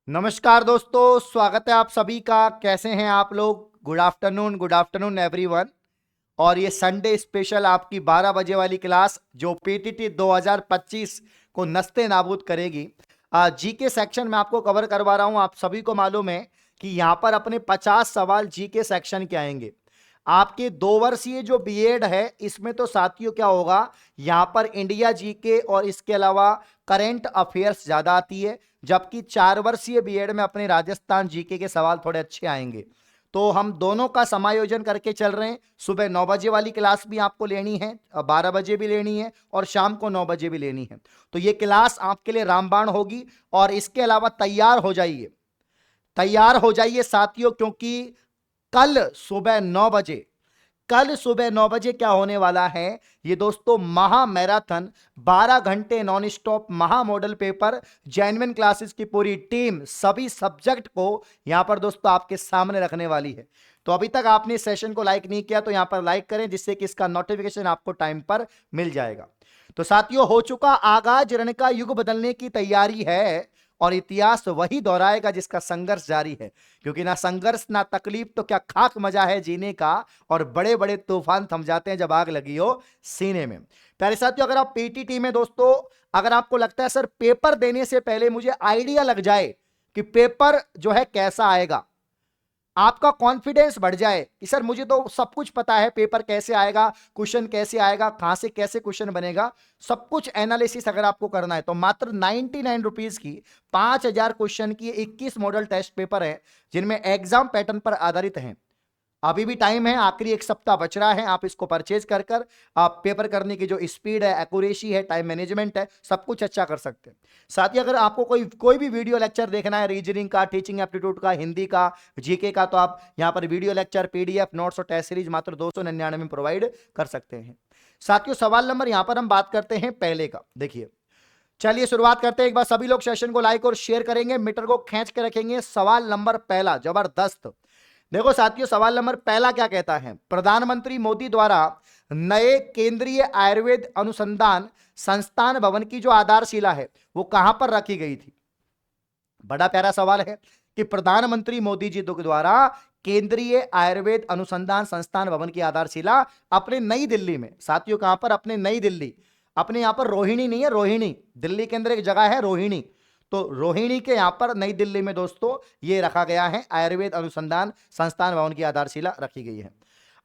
नमस्कार दोस्तों, स्वागत है आप सभी का। कैसे हैं आप लोग? Good afternoon everyone. और ये संडे स्पेशल आपकी 12 बजे वाली क्लास जो पीटीटी 2025 को नस्ते नाबूद करेगी। जीके सेक्शन में आपको कवर करवा रहा हूं। आप सभी को मालूम है कि यहां पर अपने 50 सवाल जीके सेक्शन के आएंगे। आपके 2 वर्षीय जो बीएड है इसमें तो साथियों क्या होगा, यहां पर इंडिया जीके और इसके अलावा करंट अफेयर्स ज्यादा आती है, जबकि 4 वर्षीय बीएड में अपने राजस्थान जीके के सवाल थोड़े अच्छे आएंगे। तो हम दोनों का समायोजन करके चल रहे हैं। सुबह 9 बजे वाली क्लास भी आपको लेनी है, 12 बजे भी लेनी है और शाम को 9 बजे भी लेनी है। तो ये क्लास आपके लिए रामबाण होगी। और इसके अलावा तैयार हो जाइए साथियों, क्योंकि कल सुबह 9 बजे क्या होने वाला है, ये दोस्तों महा मैराथन 12 घंटे नॉन स्टॉप महा मॉडल पेपर जेन्युइन क्लासेस की पूरी टीम सभी सब्जेक्ट को यहां पर दोस्तों आपके सामने रखने वाली है। तो अभी तक आपने सेशन को लाइक नहीं किया तो यहां पर लाइक करें, जिससे कि इसका नोटिफिकेशन आपको टाइम पर मिल जाएगा। तो साथियों, हो चुका आगाज, रण का युग बदलने की तैयारी है और इतिहास वही दोहराएगा जिसका संघर्ष जारी है। क्योंकि ना संघर्ष ना तकलीफ तो क्या खाक मजा है जीने का, और बड़े बड़े तूफान थम जाते हैं जब आग लगी हो सीने में। प्यारे साथियों, अगर आप पीटीटी में दोस्तों, अगर आपको लगता है सर पेपर देने से पहले मुझे आइडिया लग जाए कि पेपर जो है कैसा आएगा, आपका कॉन्फिडेंस बढ़ जाए कि सर मुझे तो सब कुछ पता है, पेपर कैसे आएगा, क्वेश्चन कैसे आएगा, कहां से कैसे क्वेश्चन बनेगा, सब कुछ एनालिसिस अगर आपको करना है, तो मात्र 99 रुपीज की 5000 क्वेश्चन की 21 मॉडल टेस्ट पेपर है, जिनमें एग्जाम पैटर्न पर आधारित हैं। अभी भी टाइम है, आखिरी एक सप्ताह बच रहा है। आप इसको परचेज कर आप पेपर करने की जो स्पीड है, एक्यूरेसी है, टाइम मैनेजमेंट है, सब कुछ अच्छा कर सकते हैं। साथ ही अगर आपको कोई भी वीडियो लेक्चर देखना है, रीजनिंग का, टीचिंग एप्टीट्यूड का, हिंदी का, जीके का, तो आप यहां पर वीडियो लेक्चर, पीडीएफ नोट्स और टेस्ट सीरीज मात्र 299 में प्रोवाइड कर सकते हैं। साथियों, सवाल नंबर यहां पर हम बात करते हैं पहले का। देखिए, चलिए शुरुआत करते हैं। एक बार सभी लोग सेशन को लाइक और शेयर करेंगे, मीटर को खींच के रखेंगे। सवाल नंबर पहला जबरदस्त। देखो साथियों, सवाल नंबर पहला क्या कहता है, प्रधानमंत्री मोदी द्वारा नए केंद्रीय आयुर्वेद अनुसंधान संस्थान भवन की जो आधारशिला है वो कहां पर रखी गई थी। बड़ा प्यारा सवाल है कि प्रधानमंत्री मोदी जी द्वारा केंद्रीय आयुर्वेद अनुसंधान संस्थान भवन की आधारशिला अपने नई दिल्ली में, साथियों कहां पर, अपने नई दिल्ली, अपने यहां पर रोहिणी नहीं है, रोहिणी दिल्ली के अंदर एक जगह है रोहिणी, तो रोहिणी के यहां पर नई दिल्ली में दोस्तों ये रखा गया है, आयुर्वेद अनुसंधान संस्थान भवन की आधारशिला रखी गई है।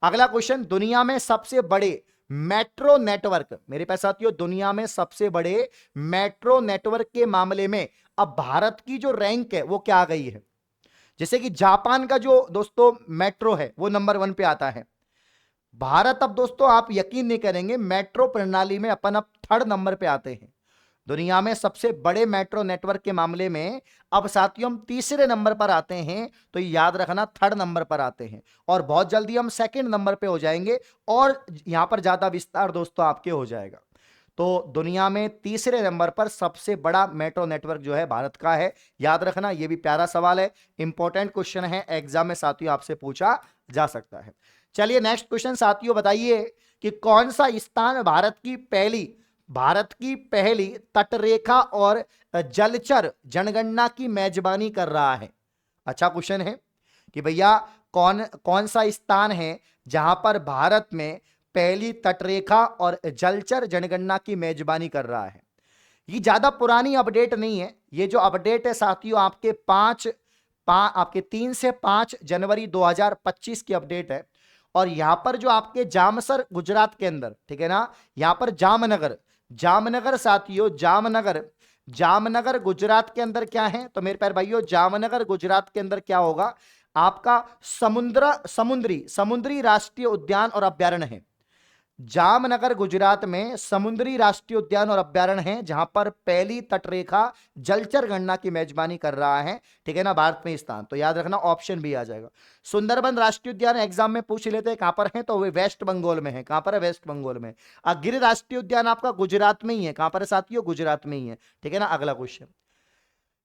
अगला क्वेश्चन, दुनिया में सबसे बड़े मेट्रो नेटवर्क, मेरे पास साथियों दुनिया में सबसे बड़े मेट्रो नेटवर्क के मामले में अब भारत की जो रैंक है वो क्या आ गई है। जैसे कि जापान का जो दोस्तों मेट्रो है वो नंबर 1 पे आता है, भारत अब दोस्तों आप यकीन नहीं करेंगे मेट्रो प्रणाली में अपन अब 3rd नंबर पे आते हैं। दुनिया में सबसे बड़े मेट्रो नेटवर्क के मामले में अब साथियों हम तीसरे नंबर पर आते हैं, तो याद रखना 3rd नंबर पर आते हैं, और बहुत जल्दी हम 2nd नंबर पे हो जाएंगे, और यहां पर ज्यादा विस्तार दोस्तों आपके हो जाएगा। तो दुनिया में तीसरे नंबर पर सबसे बड़ा मेट्रो नेटवर्क जो है भारत का है, याद रखना। यह भी प्यारा सवाल है, इंपॉर्टेंट क्वेश्चन है, एग्जाम में साथियों आपसे पूछा जा सकता है। चलिए नेक्स्ट क्वेश्चन साथियों, बताइए कि कौन सा स्थान भारत की पहली तटरेखा और जलचर जनगणना की मेजबानी कर रहा है। अच्छा क्वेश्चन है कि भैया कौन कौन सा स्थान है जहां पर भारत में पहली तटरेखा और जलचर जनगणना की मेजबानी कर रहा है। ये ज्यादा पुरानी अपडेट नहीं है, ये जो अपडेट है साथियों आपके 3 से 5 जनवरी 2025 की अपडेट है। और यहां पर जो आपके जामसर गुजरात के अंदर, ठीक है ना, यहां पर जामनगर साथियों, जामनगर गुजरात के अंदर क्या है, तो मेरे प्यारे भाइयों जामनगर गुजरात के अंदर क्या होगा, आपका समुद्री राष्ट्रीय उद्यान और अभ्यारण्य है। जामनगर गुजरात में समुद्री राष्ट्रीय उद्यान और अभ्यारण्य है, जहां पर पहली तटरेखा जलचर गणना की मेजबानी कर रहा है, ठीक है ना, भारत में स्थान। तो याद रखना ऑप्शन भी आ जाएगा। सुंदरबन राष्ट्रीय उद्यान एग्जाम में पूछ लेते हैं कहां पर है, तो वे वेस्ट बंगाल में है। कहां पर है, वेस्ट बंगाल में। गिर राष्ट्रीय उद्यान आपका गुजरात में ही है। कहां पर है साथियों, गुजरात में ही है, ठीक है ना। अगला क्वेश्चन,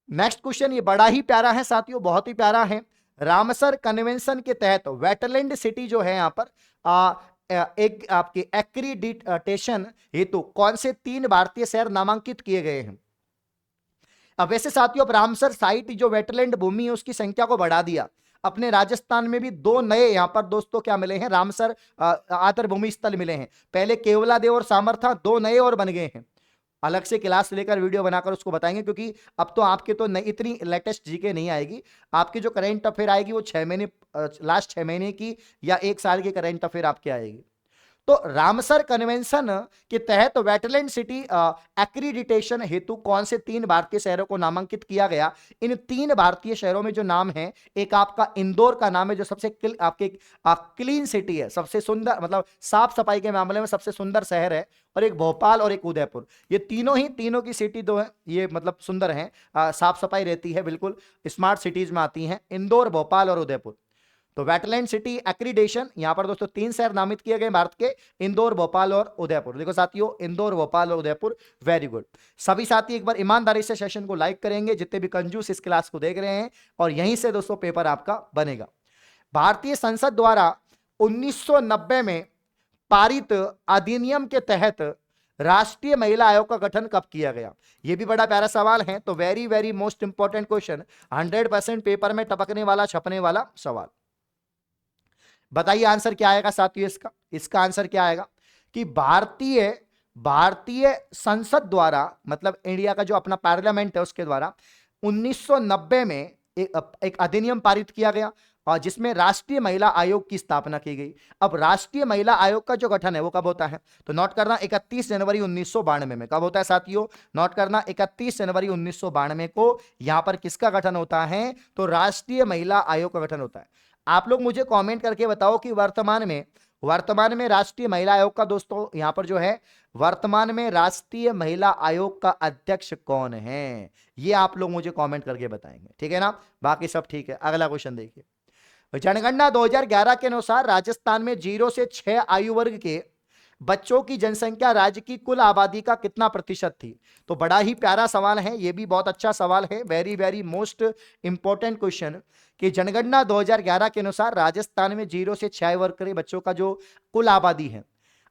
नेक्स्ट क्वेश्चन, ये बड़ा ही प्यारा है साथियों, बहुत ही प्यारा है। रामसर कन्वेंशन के तहत वेटलैंड सिटी जो है यहां पर एक आपके एक्रीडिटेशन हेतु कौन से 3 भारतीय शहर नामांकित किए गए हैं। अब वैसे साथियों, अब रामसर साइट जो वेटलैंड भूमि है उसकी संख्या को बढ़ा दिया। अपने राजस्थान में भी दो नए यहां पर दोस्तों क्या मिले हैं, रामसर आतर भूमि स्थल मिले हैं। पहले केवलादेव और सामर था, दो नए और बन गए हैं। अलग से क्लास लेकर वीडियो बनाकर उसको बताएंगे, क्योंकि अब तो आपके तो नहीं, इतनी लेटेस्ट जीके नहीं आएगी। आपकी जो करंट अफेयर आएगी वो 6 महीने, लास्ट 6 महीने की या 1 साल की करंट अफेयर आपके आएगी। तो रामसर कन्वेंशन के तहत वेटलैंड सिटी एक्रीडिटेशन हेतु कौन से 3 भारतीय शहरों को नामांकित किया गया? इन 3 भारतीय शहरों में जो नाम है, एक आपका इंदौर का नाम है जो सबसे आपके क्लीन सिटी है, सबसे सुंदर, मतलब साफ सफाई के मामले में सबसे सुंदर शहर है, और एक भोपाल और एक उदयपुर। ये तीनों की सिटी दो है, ये मतलब सुंदर है, साफ सफाई रहती है, बिल्कुल स्मार्ट सिटीज में आती हैं, इंदौर, भोपाल और उदयपुर। तो वेटलैंड सिटी एक्रीडेशन यहां पर दोस्तों 3 शहर नामित किए गए भारत के, इंदौर, भोपाल और उदयपुर। देखो साथियों, इंदौर, भोपाल और उदयपुर, वेरी गुड। सभी साथी एक बार ईमानदारी से सेशन को लाइक करेंगे, जितने भी कंजूस इस क्लास को देख रहे हैं, और यहीं से दोस्तों पेपर आपका बनेगा। भारतीय संसद द्वारा 1990 में पारित अधिनियम के तहत राष्ट्रीय महिला आयोग का गठन कब किया गया? यह भी बड़ा प्यारा सवाल है, तो very very most important question, 100% paper में टपकने वाला, छपने वाला सवाल। बताइए आंसर क्या आएगा साथियों इसका? इसका आंसर क्या आएगा कि भारतीय संसद द्वारा, मतलब इंडिया का जो अपना पार्लियामेंट है उसके द्वारा 1990 में एक अधिनियम पारित किया गया, और जिसमें राष्ट्रीय महिला आयोग की स्थापना की गई। अब राष्ट्रीय महिला आयोग का जो गठन है वो कब होता है? तो नोट करना 31 जनवरी 1992 में। कब होता है साथियों? नोट करना 31 जनवरी 1992 को यहां पर किसका गठन होता है? तो राष्ट्रीय महिला आयोग का गठन होता है। आप लोग मुझे कमेंट करके बताओ कि वर्तमान में राष्ट्रीय महिला आयोग का दोस्तों यहां पर जो है, वर्तमान में राष्ट्रीय महिला आयोग का अध्यक्ष कौन है? ये आप लोग मुझे कमेंट करके बताएंगे, ठीक है ना? बाकी सब ठीक है। अगला क्वेश्चन देखिए, जनगणना 2011 के अनुसार राजस्थान में 0 से 6 आयु वर्ग के बच्चों की जनसंख्या राज्य की कुल आबादी का कितना प्रतिशत थी? तो बड़ा ही प्यारा सवाल है, यह भी बहुत अच्छा सवाल है, very very most important question, कि जनगणना 2011 के अनुसार राजस्थान में 0 से 6 वर्ग के बच्चों का जो कुल आबादी है,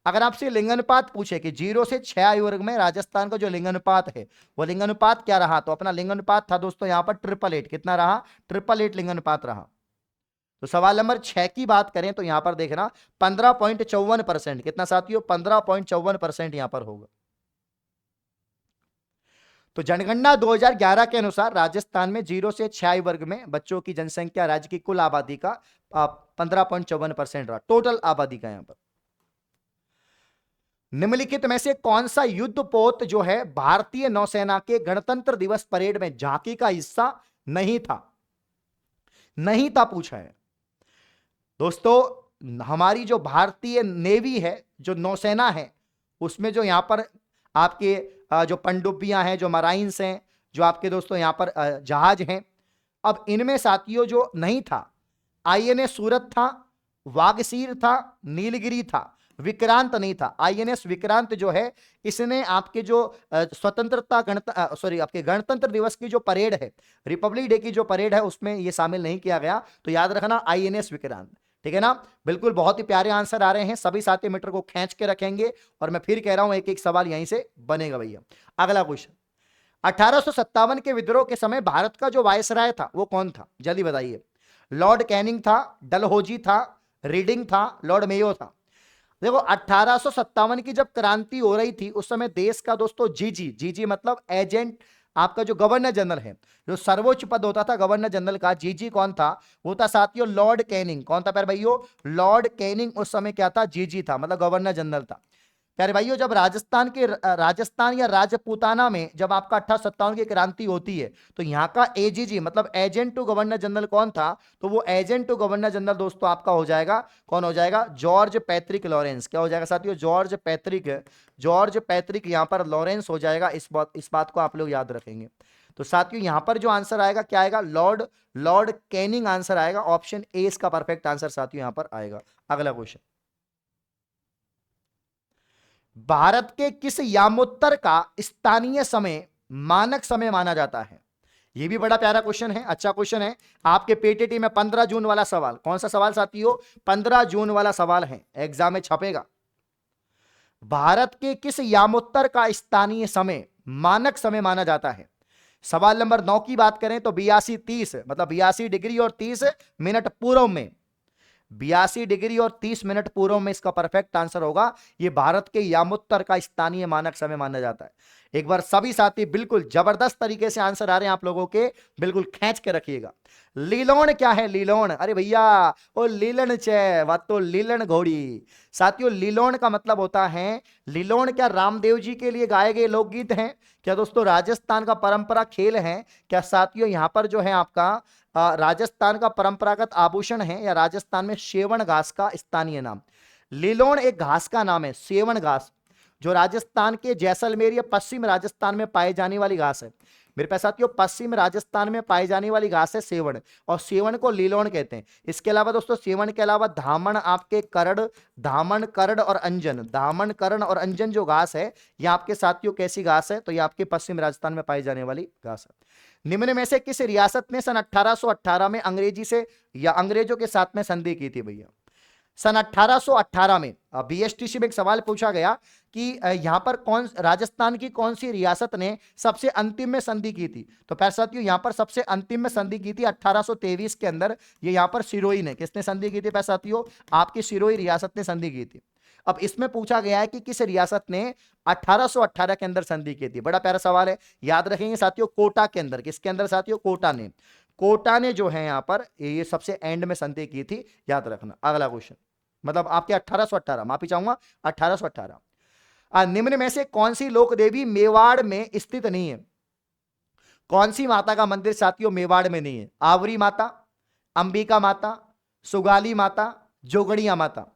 अगर आपसे लिंगानुपात पूछे कि 0 से 6 आयु वर्ग में राजस्थान का जो लिंगानुपात है वो लिंगानुपात क्या रहा, तो अपना लिंगानुपात था दोस्तों यहां पर 888। कितना रहा? 888 लिंगानुपात रहा। तो सवाल नंबर 6 की बात करें तो यहां पर देखना 15.54%। कितना साथियों? 15.54% यहां पर होगा। तो जनगणना 2011 के अनुसार राजस्थान में 0 से 6 आयु वर्ग में बच्चों की जनसंख्या राज्य की कुल आबादी का 15.54% रहा, टोटल आबादी का। यहां पर निम्नलिखित में से कौन सा युद्धपोत जो है भारतीय नौसेना के गणतंत्र दिवस परेड में झांकी का हिस्सा नहीं था? नहीं था पूछा है दोस्तों। हमारी जो भारतीय नेवी है, जो नौसेना है, उसमें जो यहां पर आपके जो पनडुब्बियां हैं, जो मराइन्स हैं, जो आपके दोस्तों यहां पर जहाज हैं, अब इनमें साथियों जो नहीं था, आईएनएस सूरत था, वागसीर था, नीलगिरी था, विक्रांत नहीं था। आईएनएस विक्रांत जो है, इसने आपके जो स्वतंत्रता आपके गणतंत्र दिवस की जो परेड है, रिपब्लिक डे की जो परेड है, उसमें ये शामिल नहीं किया गया। तो याद रखना आईएनएस विक्रांत, ठीक है ना? बिल्कुल बहुत ही प्यारे आंसर आ रहे हैं, सभी साथी मीटर को खींच के रखेंगे, और मैं फिर कह रहा हूं एक एक सवाल यहीं से बनेगा भैया। अगला क्वेश्चन, 1857 के विद्रोह के समय भारत का जो वायसराय था वो कौन था? जल्दी बताइए। लॉर्ड कैनिंग था, डलहौजी था, रीडिंग था, लॉर्ड मेयो था? देखो 1857 की जब क्रांति हो रही थी उस समय देश का दोस्तों जीजी मतलब एजेंट, आपका जो गवर्नर जनरल है, जो सर्वोच्च पद होता था गवर्नर जनरल का, जीजी कौन था? वो था साथियों लॉर्ड कैनिंग। कौन था प्यारे भाइयों? लॉर्ड कैनिंग उस समय क्या था? जीजी था, मतलब गवर्नर जनरल था। प्यारे भाइयों, जब राजस्थान या राजपूताना में जब आपका 1857 की क्रांति होती है तो यहाँ का एजीजी मतलब एजेंट टू गवर्नर जनरल कौन था? तो वो एजेंट टू गवर्नर जनरल दोस्तों आपका हो जाएगा, कौन हो जाएगा? George Patrick Lawrence. क्या हो जाएगा साथियों? जॉर्ज पैट्रिक यहाँ पर लॉरेंस हो जाएगा। इस बात को आप लोग याद रखेंगे। तो साथियों यहां पर जो आंसर आएगा क्या आएगा? लॉर्ड कैनिंग आंसर आएगा। ऑप्शन ए इसका परफेक्ट आंसर साथियों यहां पर आएगा। अगला क्वेश्चन, भारत के किस यामोत्तर का स्थानीय समय मानक समय माना जाता है? यह भी बड़ा प्यारा क्वेश्चन है, अच्छा क्वेश्चन है। आपके पीटीटी में 15 जून वाला सवाल, कौन सा सवाल साथियों? 15 जून वाला सवाल है, एग्जाम में छपेगा। भारत के किस यामोत्तर का स्थानीय समय मानक समय माना जाता है? सवाल नंबर 9 की बात करें तो 82-30 मतलब 82 डिग्री और 30 मिनट पूर्व में, 82 डिग्री और 30 मिनट पूर्व में इसका परफेक्ट आंसर होगा। यह भारत के यामोत्तर का स्थानीय मानक समय माना जाता है। एक बार सभी साथी बिल्कुल जबरदस्त तरीके से आंसर आ रहे हैं आप लोगों के, बिल्कुल खींच के रखिएगा। लीलोण क्या है? लीलोण, अरे भैया ओ लीलन चे बात तो लीलन घोड़ी। साथियों लीलोण का मतलब होता है, लीलोण क्या रामदेव जी के लिए गाए गए लोकगीत हैं क्या दोस्तों? राजस्थान का परंपरा खेल है क्या साथियों? यहां पर जो है आपका राजस्थान का परंपरागत आभूषण है या राजस्थान में सेवण घास का स्थानीय नाम। लीलोण एक घास का नाम है, सेवण घास, जो राजस्थान के जैसलमेर या पश्चिम राजस्थान में पाई जाने वाली घास है। मेरे पास साथियों पश्चिम राजस्थान में पाई जाने वाली घास है सेवण, और सेवण को लीलोण कहते हैं। इसके अलावा दोस्तों सेवण के अलावा धामण, आपके करड़, धामण करड़ और अंजन, धामण कर्ण और अंजन जो घास है ये आपके साथियों कैसी घास है? तो ये आपके पश्चिम राजस्थान में पाई जाने वाली घास है। निम्न में से किस रियासत ने सन 1818 में अंग्रेजी से या अंग्रेजों के साथ में संधि की थी भैया? सन 1818 में बीएसटीसी में एक सवाल पूछा गया कि यहां पर कौन, राजस्थान की कौन सी रियासत ने सबसे अंतिम में संधि की थी? तो पैर साथियों यहां पर सबसे अंतिम में संधि की थी 1823 के अंदर, ये यहां पर सिरोही ने, किसने संधि की थी पैर साथियों? आपकी सिरोही रियासत ने संधि की थी। अब इसमें पूछा गया है कि किस रियासत ने 1818 के अंदर संधि की थी? बड़ा प्यारा सवाल है, याद रखेंगे साथियों, कोटा के अंदर। किसके अंदर साथियों? कोटा ने, कोटा ने जो है यहां पर ये सबसे एंड में संधि की थी, याद रखना। अगला क्वेश्चन, मतलब आपके 1818, माफी चाहूंगा 1818। निम्न में से कौन सी लोक देवी मेवाड़ में स्थित नहीं है? कौन सी माता का मंदिर साथियों मेवाड़ में नहीं है? आवरी माता, अंबिका माता, सुगाली माता, जोगड़िया माता।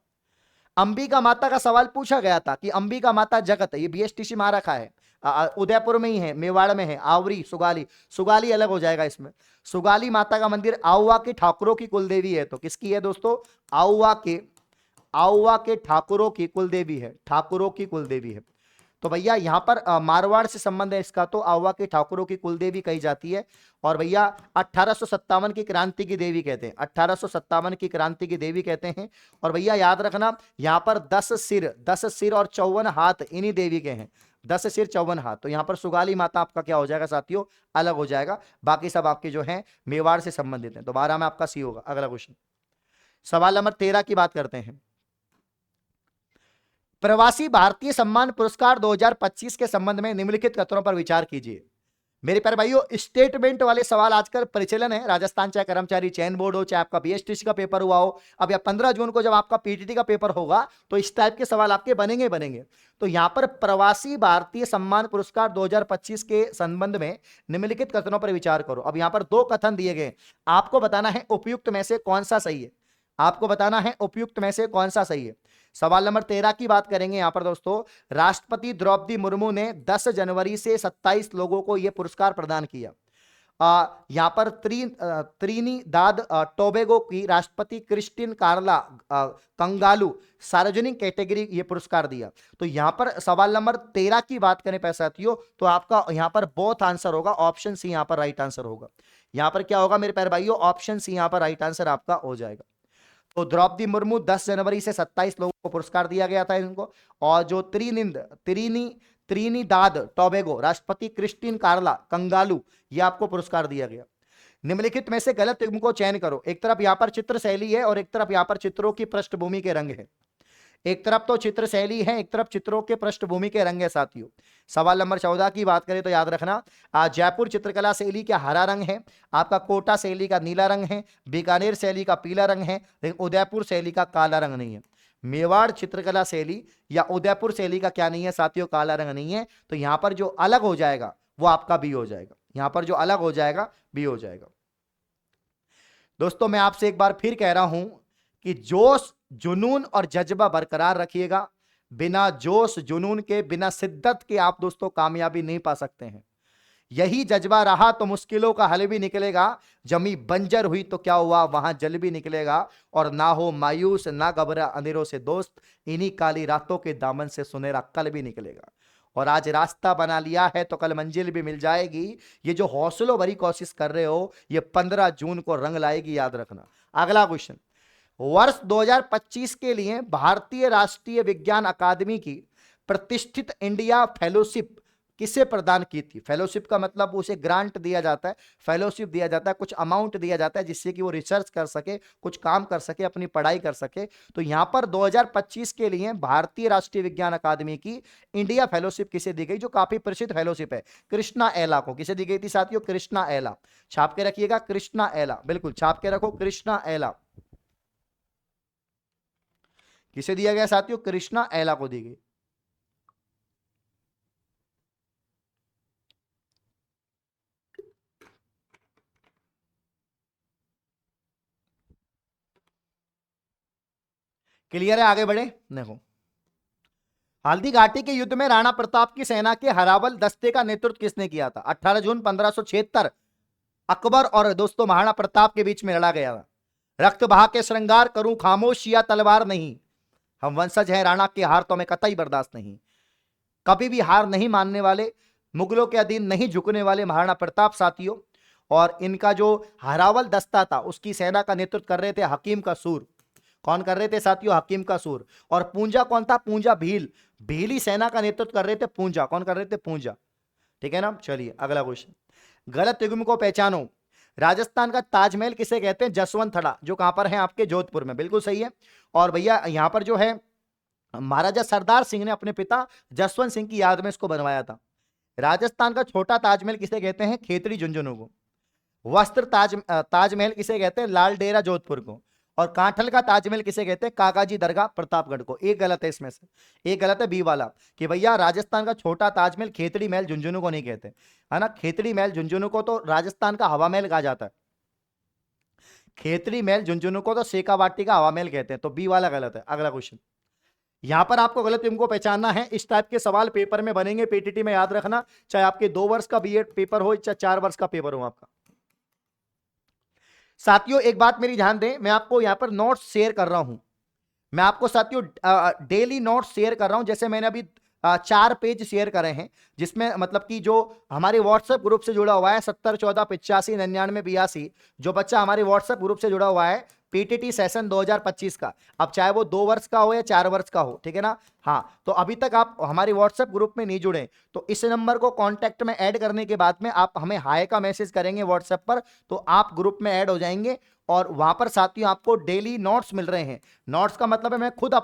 अंबिका माता का सवाल पूछा गया था कि अंबिका माता जगत है, ये बीएसटीसी में आ रखा है, उदयपुर में ही है, मेवाड़ में है। आवरी, सुगाली, सुगाली अलग हो जाएगा इसमें। सुगाली माता का मंदिर आउवा के ठाकुरों की कुलदेवी है। तो किसकी है दोस्तों? आउवा के ठाकुरों की कुलदेवी है, ठाकुरों की कुलदेवी है। तो भैया यहां पर मारवाड़ से संबंध है इसका, तो आउवा के ठाकुरों की कुलदेवी कही जाती है। और भैया 1857 की क्रांति की देवी कहते हैं, 1857 की क्रांति की देवी कहते हैं। और भैया याद रखना यहां पर 10 सिर और 54 हाथ इन्हीं देवी के हैं, 10 सिर 54 हाथ। तो यहां पर सुगाली माता आपका क्या हो जाएगा साथियों? अलग हो जाएगा। बाकी सब आपके जो है मेवाड़ से संबंधित है। तो 12 में आपका सी होगा। अगला क्वेश्चन, सवाल नंबर 13 की बात करते हैं। प्रवासी भारतीय सम्मान पुरस्कार 2025 के संबंध में निम्नलिखित कथनों पर विचार कीजिए। मेरे प्यारे भाइयों स्टेटमेंट वाले सवाल आजकल परिचलन है, राजस्थान चाहे कर्मचारी चयन बोर्ड हो, चाहे आपका बीएसटीसी का पेपर हुआ हो, अब या 15 जून को जब आपका पीटीटी का पेपर होगा तो इस टाइप के सवाल आपके बनेंगे। तो यहां पर प्रवासी भारतीय सम्मान पुरस्कार 2025 के संबंध में निम्नलिखित कथनों पर विचार करो। अब यहां पर 2 कथन दिए गए, आपको बताना है उपयुक्त में से कौन सा सही है, आपको बताना है उपयुक्त में से कौन सा सही है। सवाल नंबर 13 की बात करेंगे यहां पर दोस्तों। राष्ट्रपति द्रौपदी मुर्मू ने 10 जनवरी से 27 लोगों को यह पुरस्कार प्रदान किया। यहां पर त्रिनिदाद टोबैगो की राष्ट्रपति क्रिस्टिन कार्ला कंगालू सार्वजनिक कैटेगरी ये पुरस्कार दिया। तो यहां पर सवाल नंबर 13 की बात करें पैसा साथियों, तो आपका यहां पर बोथ आंसर होगा, ऑप्शन सी यहां पर राइट आंसर होगा। यहां पर क्या होगा मेरे प्यारे भाइयों? ऑप्शन सी यहां पर राइट आंसर आपका हो जाएगा। तो द्रौपदी मुर्मू 10 जनवरी से 27 लोगों को पुरस्कार दिया गया था इनको। और जो त्रिनिदाद टोबैगो राष्ट्रपति क्रिस्टिन कार्ला कंगालू ये आपको पुरस्कार दिया गया। निम्नलिखित में से गलत युग्म को चयन करो। एक तरफ यहां पर चित्र शैली है और एक तरफ यहां पर चित्रों की पृष्ठभूमि के रंग है। एक तरफ तो चित्र शैली है, एक तरफ चित्रों के पृष्ठभूमि के रंग है साथियों। सवाल नंबर 14 की बात करें तो याद रखना जयपुर चित्रकला शैली का हरा रंग है, आपका कोटा शैली का नीला रंग है, बीकानेर शैली का पीला रंग है, लेकिन उदयपुर शैली का काला रंग नहीं है। मेवाड़ चित्रकला शैली या उदयपुर शैली का क्या नहीं है साथियों? काला रंग नहीं है। तो यहां पर जो अलग हो जाएगा वो आपका बी हो जाएगा, यहां पर जो अलग हो जाएगा बी हो जाएगा। दोस्तों मैं आपसे एक बार फिर कह रहा हूं कि जोश, जुनून और जज्बा बरकरार रखिएगा। बिना जोश जुनून के, बिना शिद्दत के आप दोस्तों कामयाबी नहीं पा सकते हैं। यही जज्बा रहा तो मुश्किलों का हल भी निकलेगा। जमी बंजर हुई तो क्या हुआ? वहां जल भी निकलेगा। और ना हो मायूस, ना घबरा अंधेरों से दोस्त, इन्हीं काली रातों के दामन से सुनहरा कल भी निकलेगा। और आज रास्ता बना लिया है तो कल मंजिल भी मिल जाएगी। ये जो हौसलों भरी कोशिश कर रहे हो ये 15 जून को रंग लाएगी, याद रखना। अगला क्वेश्चन, वर्ष 2025 के लिए भारतीय राष्ट्रीय विज्ञान अकादमी की प्रतिष्ठित इंडिया फेलोशिप किसे प्रदान की थी? फेलोशिप का मतलब उसे ग्रांट दिया जाता है, फेलोशिप दिया जाता है, कुछ अमाउंट दिया जाता है जिससे कि वो रिसर्च कर सके, कुछ काम कर सके, अपनी पढ़ाई कर सके। तो यहां पर 2025 के लिए भारतीय राष्ट्रीय विज्ञान अकादमी की इंडिया फेलोशिप किसे दी गई, जो काफी प्रसिद्ध फेलोशिप है, कृष्णा एला को। किसे दी गई थी साथियों? कृष्णा एला। छाप के रखिएगा, कृष्णा एला, बिल्कुल छाप के रखो, कृष्णा एला। किसे दिया गया साथियों? कृष्णा एला को दी गई। क्लियर है? आगे बढ़े, देखो। हल्दी घाटी के युद्ध में राणा प्रताप की सेना के हरावल दस्ते का नेतृत्व किसने किया था? 18 जून 1576 अकबर और दोस्तों महाराणा प्रताप के बीच में लड़ा गया था। रक्त बहा के श्रृंगार करूं खामोश या तलवार नहीं, हम वंशज हैं राणा के, हार तो हमें कतई बर्दाश्त नहीं। कभी भी हार नहीं मानने वाले, मुगलों के अधीन नहीं झुकने वाले महाराणा प्रताप साथियों। और इनका जो हरावल दस्ता था उसकी सेना का नेतृत्व कर रहे थे हकीम का सूर। कौन कर रहे थे साथियों? हकीम का सूर। और पूंजा कौन था? पूंजा भील। भीली सेना का नेतृत्व कर रहे थे पूंजा। कौन कर रहे थे? पूंजा। ठीक है ना? चलिए अगला क्वेश्चन। गलत युग्म को पहचानो। राजस्थान का ताजमहल किसे कहते हैं? जसवंत थड़ा, जो कहां पर है? आपके जोधपुर में, बिल्कुल सही है। और भैया यहां पर जो है महाराजा सरदार सिंह ने अपने पिता जसवंत सिंह की याद में इसको बनवाया था। राजस्थान का छोटा ताजमहल किसे कहते हैं? खेतड़ी झुंझुनू को। वस्त्र ताजमहल किसे कहते हैं? लाल डेरा जोधपुर को। और कांठल का ताजमहल किसे कहते हैं? कागाजी दरगाह प्रतापगढ़ को। एक गलत है इसमें से, एक गलत है बी वाला, कि भैया राजस्थान का छोटा ताजमहल खेतड़ी महल झुंझुनू को नहीं कहते, है ना। खेतड़ी महल झुंझुनू को तो राजस्थान का हवा महल कहा जाता है। खेतड़ी महल झुंझुनू को तो शेखावाटी का हवा महल कहते हैं, तो बी वाला गलत है। अगला क्वेश्चन। यहां पर आपको गलत युग्म को पहचानना है। इस टाइप के सवाल पेपर में बनेंगे, पीटीटी में, याद रखना, चाहे आपके 2 वर्ष का बीएड पेपर हो चाहे 4 वर्ष का पेपर हो आपका। साथियों एक बात मेरी ध्यान दें, मैं आपको यहां पर नोट्स शेयर कर रहा हूं। मैं आपको साथियों डेली नोट्स शेयर कर रहा हूं। जैसे मैंने अभी 4 पेज शेयर करे हैं, जिसमें मतलब कि जो हमारे व्हाट्सएप ग्रुप से जुड़ा हुआ है 7014859982, जो बच्चा हमारे व्हाट्सएप ग्रुप से जुड़ा हुआ है पीटीटी सेशन 2025 का, अब चाहे वो 2 वर्ष का हो या 4 वर्ष का हो, ठीक है ना। हाँ, तो अभी तक आप हमारे व्हाट्सएप ग्रुप में नहीं जुड़े तो इस नंबर को कांटेक्ट में ऐड करने के बाद में आप हमें हाय का मैसेज करेंगे व्हाट्सएप पर, तो आप ग्रुप में ऐड हो जाएंगे। और वहां पर साथियों आपको डेली नोट्स मिल रहे हैं। नोट्स का मतलब है मैं खुद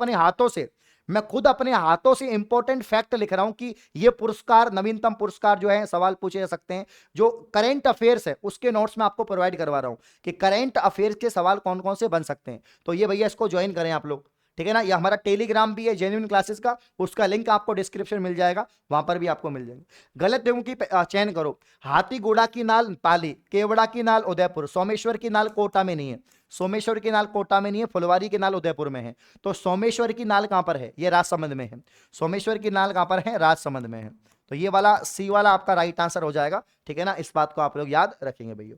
अपने हाथों से इंपॉर्टेंट फैक्ट लिख रहा हूं कि ये पुरस्कार, नवीनतम पुरस्कार जो है, सवाल पूछे जा सकते हैं, जो करंट अफेयर्स है उसके नोट्स में आपको प्रोवाइड करवा रहा हूं कि करंट अफेयर्स के सवाल कौन कौन से बन सकते हैं। तो ये भैया इसको ज्वाइन करें आप लोग, ठीक है ना। ये हमारा टेलीग्राम भी है जेन्युइन क्लासेस का, उसका लिंक आपको डिस्क्रिप्शन मिल जाएगा, वहां पर भी आपको मिल जाएंगे। गलत युग्म की चयन करो। हाथीगुड़ा की नाल पाली, केवड़ा की नाल उदयपुर, सोमेश्वर की नाल कोटा में नहीं है। सोमेश्वर की नाल कोटा में नहीं है, फुलवारी की नाल उदयपुर में है। तो सोमेश्वर की नाल कहां पर है? ये राजसमंद में है। सोमेश्वर की नाल कहां पर है? राजसमंद में है। तो ये वाला सी वाला आपका राइट आंसर हो जाएगा, ठीक है ना। इस बात को आप लोग याद रखेंगे भैया।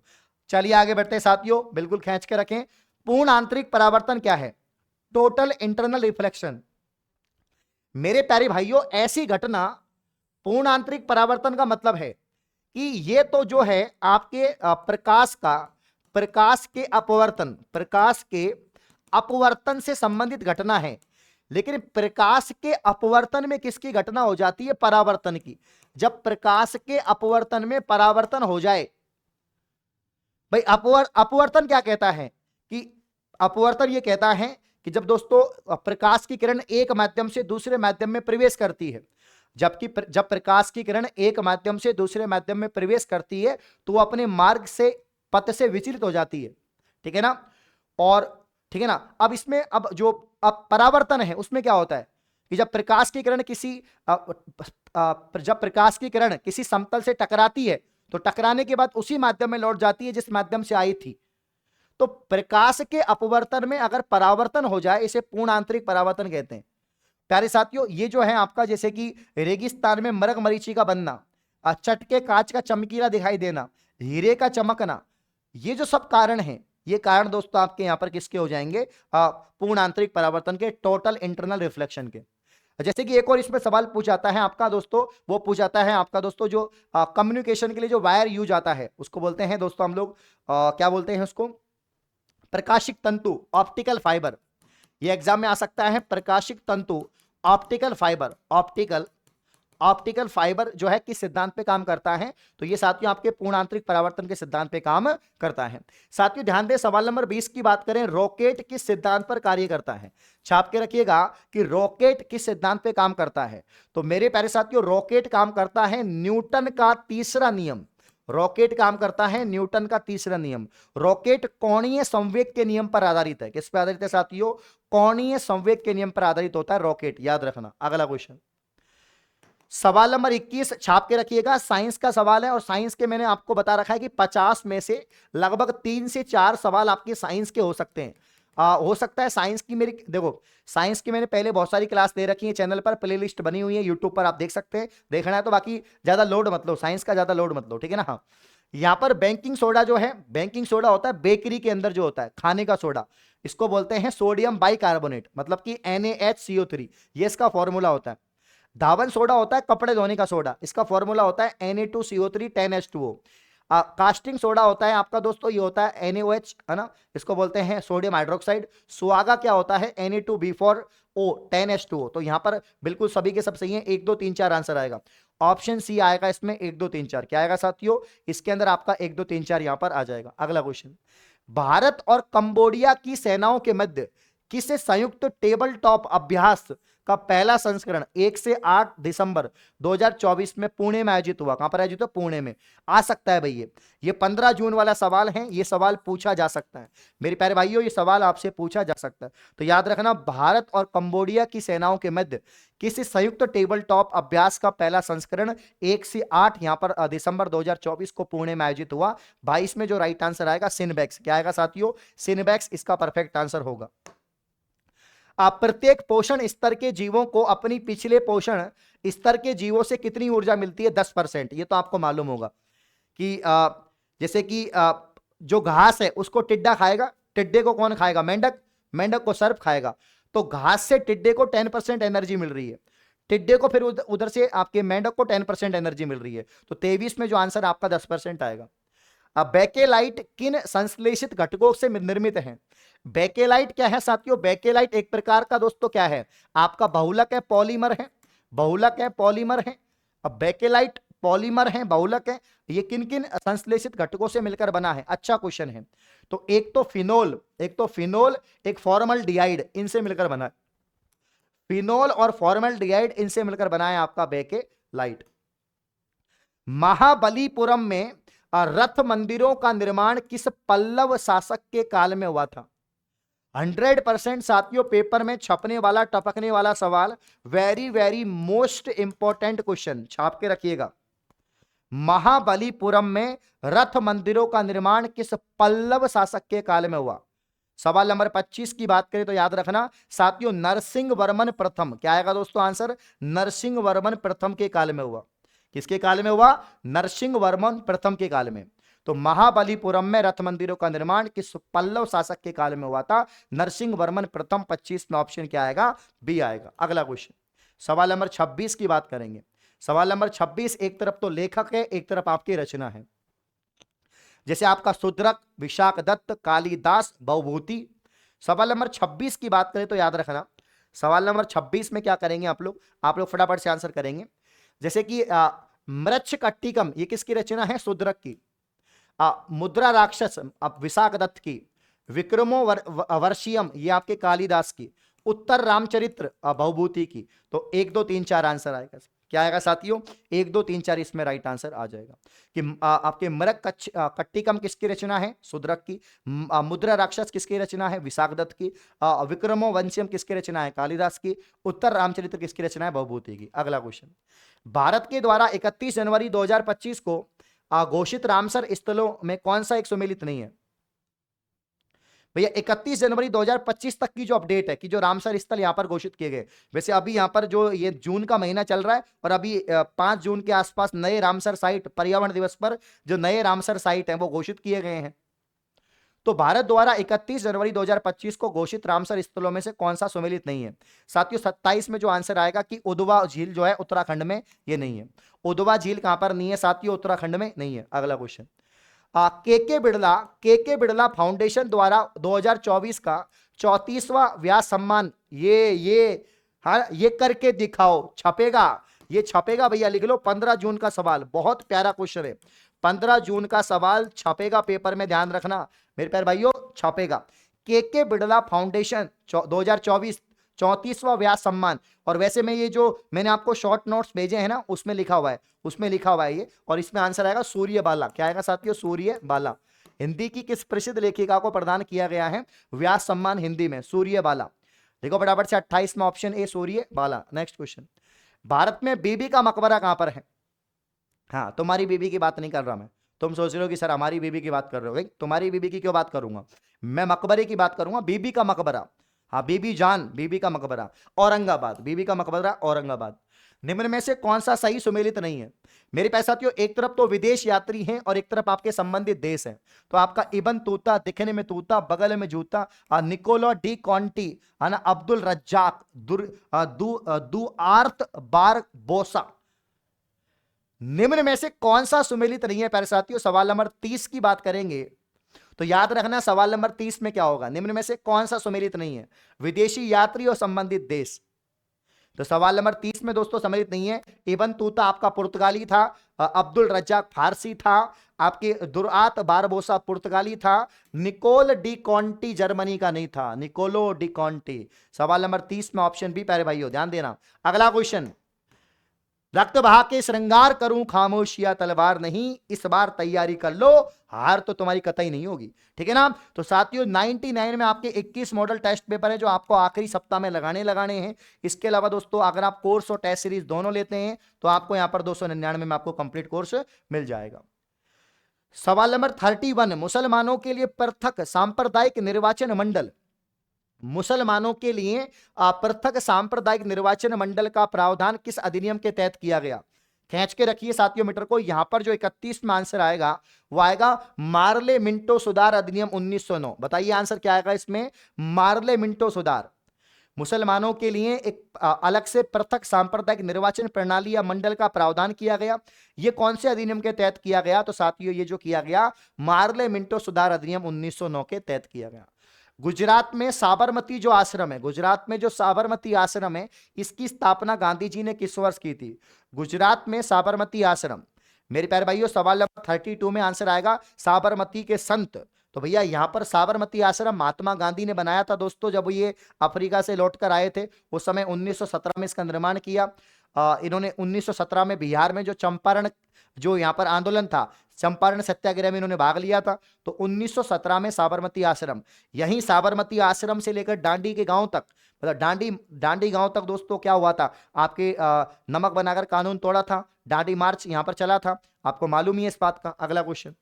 चलिए आगे बढ़ते हैं साथियों, बिल्कुल खींच के रखें। पूर्ण आंतरिक परावर्तन क्या है? Total internal reflection. मेरे प्यारे भाइयों, ऐसी घटना, पूर्ण आंतरिक परावर्तन का मतलब है कि ये तो जो है आपके प्रकाश के अपवर्तन से संबंधित घटना है। लेकिन प्रकाश के अपवर्तन में किसकी घटना हो जाती है? परावर्तन की। जब प्रकाश के अपवर्तन में परावर्तन हो जाए, भाई अपवर्तन क्या कहता है? कि अपवर्तन ये कहता है कि जब दोस्तों प्रकाश की किरण एक माध्यम से दूसरे माध्यम में प्रवेश करती है, जब प्रकाश की किरण एक माध्यम से दूसरे माध्यम में प्रवेश करती है तो वो अपने मार्ग से, पथ से विचलित हो जाती है, ठीक है ना। और ठीक है ना, अब इसमें अब परावर्तन है उसमें क्या होता है कि जब प्रकाश की किरण किसी समतल से टकराती है तो टकराने के बाद उसी माध्यम में लौट जाती है जिस माध्यम से आई थी। तो प्रकाश के अपवर्तन में अगर परावर्तन हो जाए, इसे पूर्ण आंतरिक परावर्तन कहते हैं। प्यारे साथियों, ये जो है आपका, जैसे कि रेगिस्तान में मरग मरीची का बनना, चटके कांच का चमकीला दिखाई देना, हीरे का चमकना, ये जो सब कारण हैं, ये कारण दोस्तों आपके यहां पर किसके हो जाएंगे? पूर्ण आंतरिक परावर्तन के, टोटल इंटरनल रिफ्लेक्शन के। जैसे कि एक और इसमें सवाल पूछ जाता है आपका दोस्तों, वो पूछ जाता है आपका दोस्तों, जो कम्युनिकेशन के लिए जो वायर यूज आता है उसको बोलते हैं दोस्तों हम लोग, क्या बोलते हैं उसको? प्रकाशिक तंतु, ऑप्टिकल फाइबर। ये एग्जाम में आ सकता है, प्रकाशिक तंतु, optical fibre, optical optical fibre जो है किस सिद्धांत पे काम करता है? तो ये साथियों आपके पूर्ण आंतरिक परावर्तन के सिद्धांत पे काम करता है। साथियों ध्यान दें, सवाल नंबर 20 की बात करें, रॉकेट किस सिद्धांत पर कार्य करता है? छाप के रखिएगा कि रॉकेट किस सिद्धांत पे काम करता है। तो मेरे प्यारे साथियों, रॉकेट काम करता है न्यूटन का तीसरा नियम। रॉकेट काम करता है न्यूटन का तीसरा नियम। रॉकेट कोणीय संवेग के नियम पर आधारित है। किस पर आधारित है साथियों? कोणीय संवेग के नियम पर आधारित होता है रॉकेट, याद रखना। अगला क्वेश्चन, सवाल नंबर 21 छाप के रखिएगा, साइंस का सवाल है। और साइंस के मैंने आपको बता रखा है कि 50 में से लगभग 3 से 4 सवाल आपके साइंस के हो सकते हैं। हो सकता है साइंस की, मेरी देखो साइंस की मैंने पहले बहुत सारी क्लास दे रखी है, चैनल पर प्लेलिस्ट बनी हुई है, यूट्यूब पर आप देख सकते हैं, देखना है तो। बाकी ज्यादा लोड मत लो, साइंस का ज्यादा लोड मत लो, ठीक है ना। हाँ, यहां पर बेकिंग सोडा जो है, बेकिंग सोडा होता है बेकरी के अंदर जो होता है खाने का सोडा, इसको बोलते हैं सोडियम बाइकार्बोनेट, मतलब कि NaHCO3, ये इसका फॉर्मूला होता है। धावन सोडा होता है कपड़े धोने का सोडा, इसका फॉर्मूला होता है Na2CO3 10H2O। कास्टिंग सोडा होता है आपका दोस्तों, ये होता है NaOH, है ना, इसको बोलते हैं सोडियम हाइड्रोक्साइड। सुआगा क्या होता है? Na2B4O 10H2O। तो यहां पर बिल्कुल सभी के सब सही है, 1 2 3 4 आंसर आएगा। ऑप्शन सी आएगा इसमें, 1 2 3 4 क्या आएगा साथियों? इसके अंदर आपका 1 2 3 4 यहां पर आ जाएगा। अगला क्वेश्चन, भारत और कंबोडिया की सेनाओं के मध्य किसे संयुक्त टेबल टॉप अभ्यास का पहला संस्करण 1 से 8 दिसंबर 2024 में पुणे में आयोजित हुआ? कहां पर आयोजित हुआ? पुणे में। आ सकता है भाई, ये 15 जून वाला सवाल है, ये सवाल पूछा जा सकता है मेरे प्यारे भाइयों, ये सवाल आपसे पूछा जा सकता है। तो याद रखना, भारत और कंबोडिया की सेनाओं के मध्य किसी संयुक्त टेबल टॉप अभ्यास का पहला संस्करण 1 से 8 यहां पर दिसंबर 2024 को पुणे में आयोजित हुआ। 22 में जो राइट आंसर आएगा सिनबैक्स, क्या आएगा साथियों? सिनबैक्स इसका परफेक्ट आंसर होगा। प्रत्येक पोषण स्तर के जीवों को अपनी पिछले पोषण स्तर के जीवों से कितनी ऊर्जा मिलती है? 10%। ये तो आपको मालूम होगा कि जैसे कि जो घास है उसको टिड्डा खाएगा, टिड्डे को कौन खाएगा? मेंढक, मेंढक को सर्प खाएगा। तो घास से टिड्डे को 10% एनर्जी मिल रही है, टिड्डे को फिर उधर से आपके मेंढक को 10% एनर्जी मिल रही है। तो 23 में जो आंसर आपका 10% आएगा। अब बेकेलाइट किन संश्लेषित घटकों से निर्मित है? बेकेलाइट क्या है साथियों? बेकेलाइट एक प्रकार का दोस्तों क्या है? आपका बहुलक है, पॉलीमर है, बहुलक है, पॉलीमर है। अब बेकेलाइट पॉलीमर है, बहुलक है, ये किन किन संश्लेषित घटकों से मिलकर बना है? अच्छा क्वेश्चन है। तो एक तो फिनोल, एक फॉर्मल्डिहाइड, इनसे मिलकर बना है। फिनोल और फॉर्मल्डिहाइड इनसे मिलकर बना है आपका बेकेलाइट। महाबलीपुरम में रथ मंदिरों का निर्माण किस पल्लव शासक के काल में हुआ था? 100% साथियों पेपर में छपने वाला, टपकने वाला सवाल, very very most important question, छाप के रखिएगा। महाबलीपुरम में रथ मंदिरों का निर्माण किस पल्लव शासक के काल में हुआ? सवाल नंबर 25 की बात करें तो याद रखना साथियों, नरसिंह वर्मन प्रथम, क्या आएगा दोस्तों आंसर? नरसिंह वर्मन प्रथम के काल में हुआ। किसके काल में हुआ? नरसिंह वर्मन प्रथम के काल में। तो महाबलीपुरम में रथ मंदिरों का निर्माण किस पल्लव शासक के काल में हुआ था? नरसिंह वर्मन प्रथम। 25 में ऑप्शन क्या आएगा? बी आएगा। अगला क्वेश्चन, सवाल नंबर 26 की बात करेंगे। सवाल नंबर 26 एक तरफ तो लेखक है, एक तरफ आपकी रचना है। जैसे आपका शूद्रक, विशाखदत्त, कालिदास, भवभूति। सवाल नंबर 26 की बात करें तो याद रखना, सवाल नंबर 26 में क्या करेंगे आप लोग फटाफट से आंसर करेंगे। जैसे कि मृच्छकट्टिकम, ये किसकी रचना है? शूद्रक की। मुद्रा राक्षस विशाखदत्त की। विक्रमो वर्षियम, ये आपके कालिदास की। उत्तर रामचरित्र भवभूति की। तो 1 2 3 4 आंसर आएगा। क्या आएगा साथियों? 1 2 3 4 इसमें राइट आंसर आ जाएगा कि आपके मृग कट्टिकम किसकी रचना है? शूद्रक की। मुद्रा राक्षस किसकी रचना है? विशाखदत्त की। विक्रमो वंशियम किसकी रचना है? कालिदास की। उत्तर रामचरित्र किसकी रचना है? भवभूति की। अगला क्वेश्चन, भारत के द्वारा 31 जनवरी 2025 को घोषित रामसर स्थलों में कौन सा एक सुमेलित नहीं है? भैया 31 जनवरी 2025 तक की जो अपडेट है कि जो रामसर स्थल यहां पर घोषित किए गए। वैसे अभी यहां पर जो ये जून का महीना चल रहा है और अभी 5 जून के आसपास नए रामसर साइट, पर्यावरण दिवस पर जो नए रामसर साइट हैं वो घोषित किए गए हैं। तो भारत द्वारा 31 जनवरी 2025 को घोषित रामसर स्थलों में से कौन सा सुमेलित नहीं है? साथियों 27 में जो आंसर आएगा कि उदवा झील जो है उत्तराखंड में, ये नहीं है। उदवा झील कहां पर नहीं है साथियों? उत्तराखंड में नहीं है। अगला क्वेश्चन, के बिड़ला फाउंडेशन द्वारा 2024 का 34वां व्यास सम्मान, ये हाँ, ये करके दिखाओ, छपेगा ये छपेगा भैया, लिख लो 15 जून का सवाल, बहुत प्यारा क्वेश्चन है। 15 जून का सवाल छपेगा पेपर में, ध्यान रखना मेरे प्यारे भाइयों, छपेगा। के बिड़ला फाउंडेशन 2024 34वां व्यास सम्मान। और वैसे में ये जो मैंने आपको शॉर्ट नोट्स भेजे हैं ना, उसमें लिखा हुआ है, उसमें लिखा हुआ है ये, और इसमें आंसर आएगा सूर्य बाला। क्या आएगा साथियों? सूर्य बाला। हिंदी की किस प्रसिद्ध लेखिका को प्रदान किया गया है व्यास सम्मान हिंदी में? सूर्य बाला। देखो फटाफट से 28 में option A Surya Bala. Next question, Bharat में बीबी का मकबरा कहां पर है? हाँ, तुम्हारी बीबी की बात नहीं कर रहा मैं। तुम सोच रहे हो कि सर हमारी बीबी की बात कर रहे हो, भाई तुम्हारी बीबी की क्यों बात करूंगा मैं, मकबरे की बात करूंगा, बीबी का मकबरा। हाँ, बीबी जान, बीबी का मकबरा औरंगाबाद, बीबी का मकबरा औरंगाबाद। निम्न में से कौन सा सही सुमेलित नहीं है? मेरे पास साथियों एक तरफ तो विदेश यात्री हैं और एक तरफ आपके संबंधित देश हैं। तो आपका इबन तूता, दिखने में तूता, बगल में जूता, निकोलो डी कॉन्टी, है ना, अब्दुल रज्जाक, दुआर्त बार बोसा। निम्न में से कौन सा सुमेलित नहीं है प्यारे साथियों? सवाल नंबर 30 की बात करेंगे तो याद रखना सवाल नंबर 30 में क्या होगा, निम्न में से कौन सा सुमेलित नहीं है? विदेशी यात्री और संबंधित देश। तो सवाल नंबर 30 में दोस्तों सम्मिलित नहीं है। इबन तूता आपका पुर्तगाली था, अब्दुल रज्जाक फारसी था, आपके दुर्आत बारबोसा पुर्तगाली था, निकोल डी कॉन्टी जर्मनी का नहीं था, निकोलो डी कॉन्टी। सवाल नंबर 30 में ऑप्शन बी प्यारे भाइयों, ध्यान देना। अगला क्वेश्चन, रक्त बहा के श्रृंगार करूं खामोशिया तलवार नहीं, इस बार तैयारी कर लो, हार तो तुम्हारी कतई नहीं होगी। ठीक है ना? तो साथियों 99 में आपके 21 मॉडल टेस्ट पेपर है जो आपको आखिरी सप्ताह में लगाने हैं। इसके अलावा दोस्तों अगर आप कोर्स और टेस्ट सीरीज दोनों लेते हैं तो आपको यहां पर 299 में आपको कंप्लीट कोर्स मिल जाएगा। सवाल नंबर 31, मुसलमानों के लिए पृथक सांप्रदायिक निर्वाचन मंडल, मुसलमानों के लिए पृथक सांप्रदायिक निर्वाचन मंडल का प्रावधान किस अधिनियम के तहत किया गया? खींच के रखिए साथियों मीटर को, यहां पर जो 31 में आंसर आएगा वो आएगा मार्ले मिंटो सुधार अधिनियम 1909। बताइए आंसर क्या आएगा इसमें? मार्ले मिंटो सुधार। मुसलमानों के लिए एक अलग से पृथक सांप्रदायिक निर्वाचन प्रणाली या मंडल का प्रावधान किया गया। यह कौन से अधिनियम के तहत किया गया? तो साथियों ये जो किया गया मार्ले मिंटो सुधार अधिनियम 1909 के तहत किया गया। गुजरात में साबरमती जो आश्रम है, गुजरात में जो साबरमती आश्रम है, इसकी स्थापना गांधी जी ने किस वर्ष की थी? गुजरात में साबरमती आश्रम। मेरे प्यारे भाइयों सवाल नंबर 32 में आंसर आएगा साबरमती के संत। तो भैया यहां पर साबरमती आश्रम महात्मा गांधी ने बनाया था दोस्तों, जब ये अफ्रीका से लौटकर आए थे उस समय 1917 में इसका निर्माण किया। इन्होंने 1917 में बिहार में जो चंपारण, जो यहां पर आंदोलन था, चंपारण सत्याग्रह में इन्होंने भाग लिया था। तो 1917 में साबरमती आश्रम, यहीं साबरमती आश्रम से लेकर डांडी के गांव तक, मतलब डांडी गांव तक दोस्तों क्या हुआ था, आपके नमक बनाकर कानून तोड़ा था, डांडी मार्च यहां पर चला था, आपको मालूम ही है इस बात का। अगला क्वेश्चन,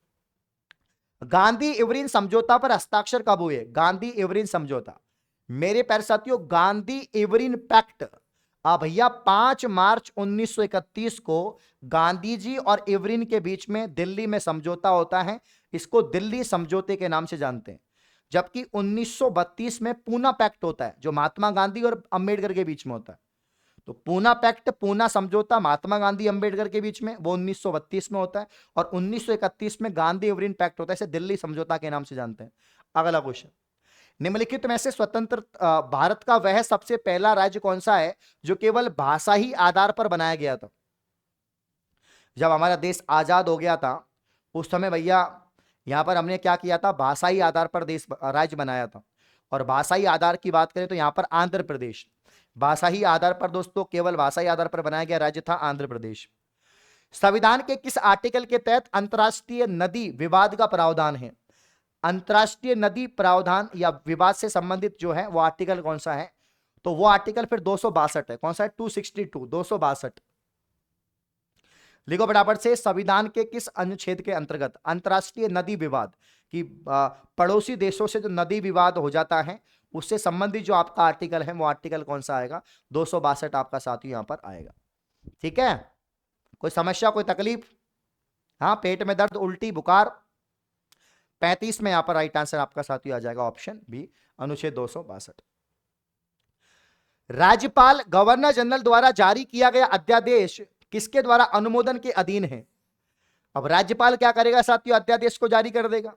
गांधी इवरिन समझौता पर हस्ताक्षर कब हुए? गांधी इवरिन समझौता, मेरे प्यारे साथियों गांधी इवरिन पैक्ट भैया 5 मार्च 1931 को गांधी जी और इवरिन के बीच में दिल्ली में समझौता होता है। इसको दिल्ली समझौते के नाम से जानते हैं। जबकि 1932 में पूना पैक्ट होता है जो महात्मा गांधी और अंबेडकर के बीच में होता है। तो पूना पैक्ट, पूना समझौता महात्मा गांधी अंबेडकर के बीच में, वो 1932 में होता है। और 1931 में गांधी इवरिन पैक्ट होता है, इसे दिल्ली समझौता के नाम से जानते हैं। अगला क्वेश्चन, निम्नलिखित में से स्वतंत्र भारत का वह सबसे पहला राज्य कौन सा है जो केवल भाषा ही आधार पर बनाया गया था? जब हमारा देश आजाद हो गया था उस समय भैया यहां पर हमने क्या किया था? भाषाई आधार पर देश राज्य बनाया था। और भाषाई आधार की बात करें तो यहां पर आंध्र प्रदेश, भाषाई आधार पर दोस्तों, केवल भाषाई आधार पर बनाया गया राज्य था आंध्र प्रदेश। संविधान के किस आर्टिकल के तहत अंतरराष्ट्रीय नदी विवाद का प्रावधान है? अंतरराष्ट्रीय नदी प्रावधान या विवाद से संबंधित जो है वो आर्टिकल कौन सा है? तो वो आर्टिकल फिर 262 है। कौन सा है? 262, 262। लिखो फटाफट से, संविधान के किस अनुच्छेद के अंतर्गत अंतरराष्ट्रीय नदी विवाद की पड़ोसी देशों से जो नदी विवाद हो जाता है उससे संबंधित जो आपका आर्टिकल है वो आर्टिकल कौन सा आएगा? 262 आपका साथी यहां पर आएगा। ठीक है, कोई समस्या, कोई तकलीफ? हाँ, पेट में दर्द, उल्टी, बुखार? 35 में यहां पर राइट आंसर आपका साथी आ जाएगा ऑप्शन बी, अनुच्छेद 262। राज्यपाल गवर्नर जनरल द्वारा जारी किया गया अध्यादेश किसके द्वारा अनुमोदन के अधीन है? अब राज्यपाल क्या करेगा साथियों? अध्यादेश को जारी कर देगा।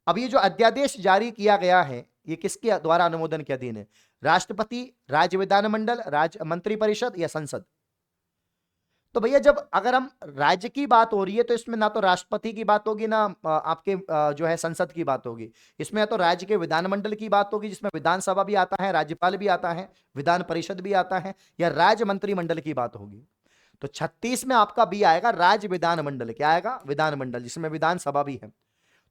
अब ये जो अध्यादेश जारी किया गया है ये किसके द्वारा अनुमोदन के अधीन है? राष्ट्रपति, राज्य विधानमंडल, राज्य मंत्रिपरिषद या संसद? तो भैया जब अगर हम राज्य की बात हो रही है तो इसमें ना तो राष्ट्रपति की बात होगी, ना आपके जो है संसद की बात होगी। इसमें या तो राज्य के विधानमंडल की बात होगी, जिसमें विधानसभा भी आता है, राज्यपाल भी आता है, विधान परिषद भी आता है, या राज्य मंत्रिमंडल की बात होगी। तो 36 में आपका बी आएगा, राज्य विधानमंडल। क्या आएगा? विधानमंडल, जिसमें विधानसभा भी है।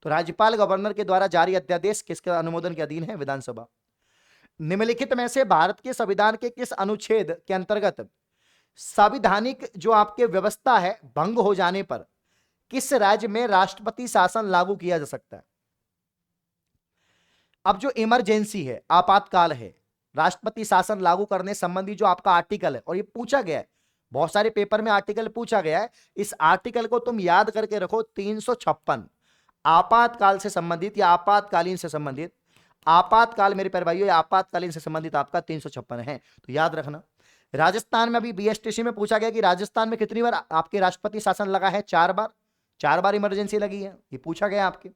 तो राज्यपाल गवर्नर के द्वारा जारी अध्यादेश किसके अनुमोदन के अधीन है? विधानसभा। निम्नलिखित में से भारत के संविधान के किस अनुच्छेद के अंतर्गत संवैधानिक जो आपके व्यवस्था है भंग हो जाने पर किस राज्य में राष्ट्रपति शासन लागू किया जा सकता है? अब जो इमरजेंसी है, आपातकाल है, राष्ट्रपति शासन लागू करने संबंधी जो आपका आर्टिकल है, और ये पूछा गया है, बहुत सारे पेपर में आर्टिकल पूछा गया है, इस आर्टिकल को तुम याद करके रखो, 356, आपातकाल से संबंधित या आपातकालीन से संबंधित। आपातकाल मेरे प्यारे भाइयों, आपातकालीन से संबंधित आपका 356 है, तो याद रखना। राजस्थान में अभी बीएसटीसी में पूछा गया कि राजस्थान में कितनी बार आपके राष्ट्रपति शासन लगा है? 4 बार। 4 बार इमरजेंसी लगी है, ये पूछा गया आपके।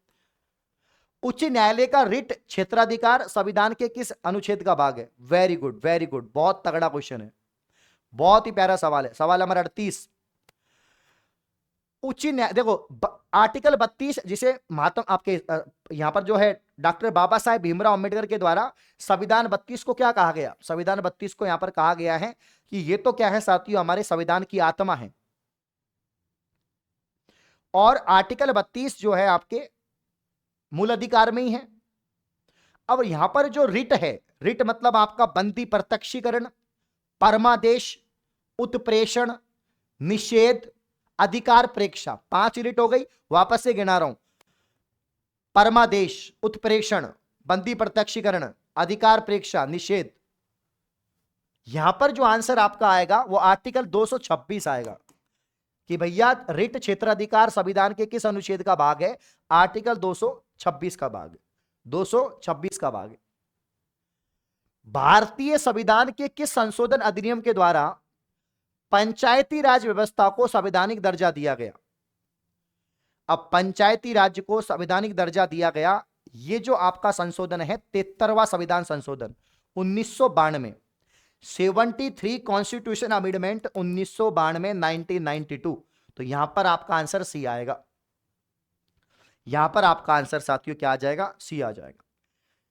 उच्च न्यायालय का रिट क्षेत्राधिकार संविधान के किस अनुच्छेद का भाग है? वेरी गुड, वेरी गुड, बहुत तगड़ा क्वेश्चन है, बहुत ही प्यारा सवाल है। सवाल नंबर 38। उच्च न्याय, देखो आर्टिकल 32, जिसे महात्मा आपके यहां पर जो है डॉक्टर बाबा साहेब भीमराव अंबेडकर के द्वारा संविधान 32 को क्या कहा गया? संविधान 32 को यहां पर कहा गया है कि ये तो क्या है साथियों, हमारे संविधान की आत्मा है। और आर्टिकल 32 जो है आपके मूल अधिकार में ही है। अब यहां पर जो रिट है, रिट मतलब आपका बंदी प्रत्यक्षीकरण, परमादेश, उत्प्रेषण, निषेध, अधिकार प्रेक्षा, 5 रिट हो गई। वापस से गिना रहा हूं, परमादेश, उत्प्रेषण, बंदी प्रत्यक्षीकरण, अधिकार प्रेक्षा, निषेध। यहां पर जो आंसर आपका आएगा वो आर्टिकल 226 आएगा कि भैया रिट क्षेत्राधिकार संविधान के किस अनुच्छेद का भाग है? आर्टिकल 226 का भाग, 226 का भाग है। भारतीय संविधान के किस संशोधन अधिनियम के द्वारा पंचायती राज व्यवस्था को संवैधानिक दर्जा दिया गया? अब पंचायती राज्य को संवैधानिक दर्जा दिया गया, ये जो आपका संशोधन है 73वां संविधान संशोधन 1992, 73 कॉन्स्टिट्यूशन अमेंडमेंट 1992, 1992। तो यहां पर आपका आंसर सी आएगा। यहां पर आपका आंसर साथियों क्या आ जाएगा? सी आ जाएगा।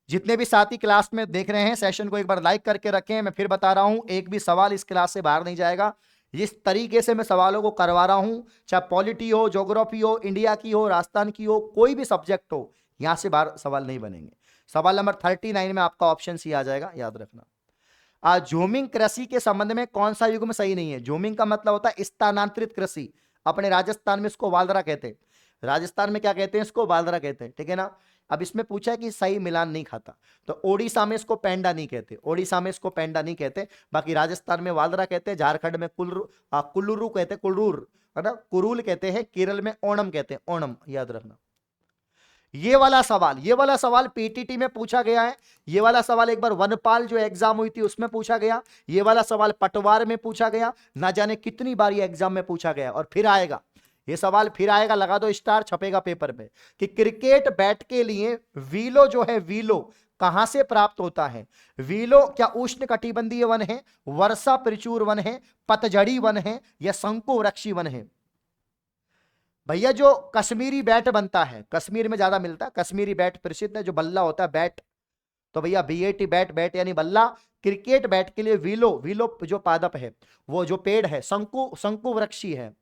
जितने भी साथी क्लास में देख रहे हैं, सेशन को एक बार लाइक करके रखें। मैं फिर बता रहा हूं, एक भी सवाल इस क्लास से बाहर नहीं जाएगा। जिस तरीके से मैं सवालों को करवा रहा हूं, चाहे पॉलिटी हो, ज्योग्राफी हो, इंडिया की हो, राजस्थान की हो, कोई भी सब्जेक्ट हो, यहां से बाहर सवाल नहीं बनेंगे। सवाल नंबर 39 में आपका ऑप्शन सी आ जाएगा, याद रखना। झूमिंग कृषि के संबंध में कौन सा युग्म सही नहीं है? झूमिंग का मतलब होता है स्थानांतरित कृषि। अपने राजस्थान में इसको वालरा कहते हैं, राजस्थान में क्या कहते हैं? इसको वालरा कहते हैं, ठीक है ना। अब इसमें पूछा है कि सही मिलान नहीं खाता, तो ओडिशा में इसको पेंडा नहीं कहते, ओडिशा में इसको पेंडा नहीं कहते, बाकी राजस्थान में वालरा कहते हैं, झारखंड में कुल्लू कहते हैं, कुल्लूर है ना, कुरूल कहते हैं, केरल में ओणम कहते हैं, ओणम, याद रखना। ये वाला सवाल पीटीटी में पूछा गया है। ये वाला सवाल एक बार वनपाल जो एग्जाम हुई थी उसमें पूछा गया। ये वाला सवाल पटवार में पूछा गया। ना जाने कितनी बार ये एग्जाम में पूछा गया, और फिर आएगा ये सवाल, फिर आएगा, लगा दो स्टार, छपेगा पेपर में कि क्रिकेट बैट के लिए वीलो जो है, वीलो कहां से प्राप्त होता है? वीलो क्या उष्ण कटिबंधीय वन है, वर्षा प्रचुर वन है, पतझड़ी वन है, या शंकु वृक्षी वन है? भैया जो कश्मीरी बैट बनता है, कश्मीर में ज्यादा मिलता है, कश्मीरी बैट प्रसिद्ध है, जो बल्ला होता है बैट, तो भैया बीएटी बैट, बैट यानी बल्ला। क्रिकेट बैट के लिए वीलो, वीलो जो पादप है, वो जो पेड़ है, शंकु वृक्षी है,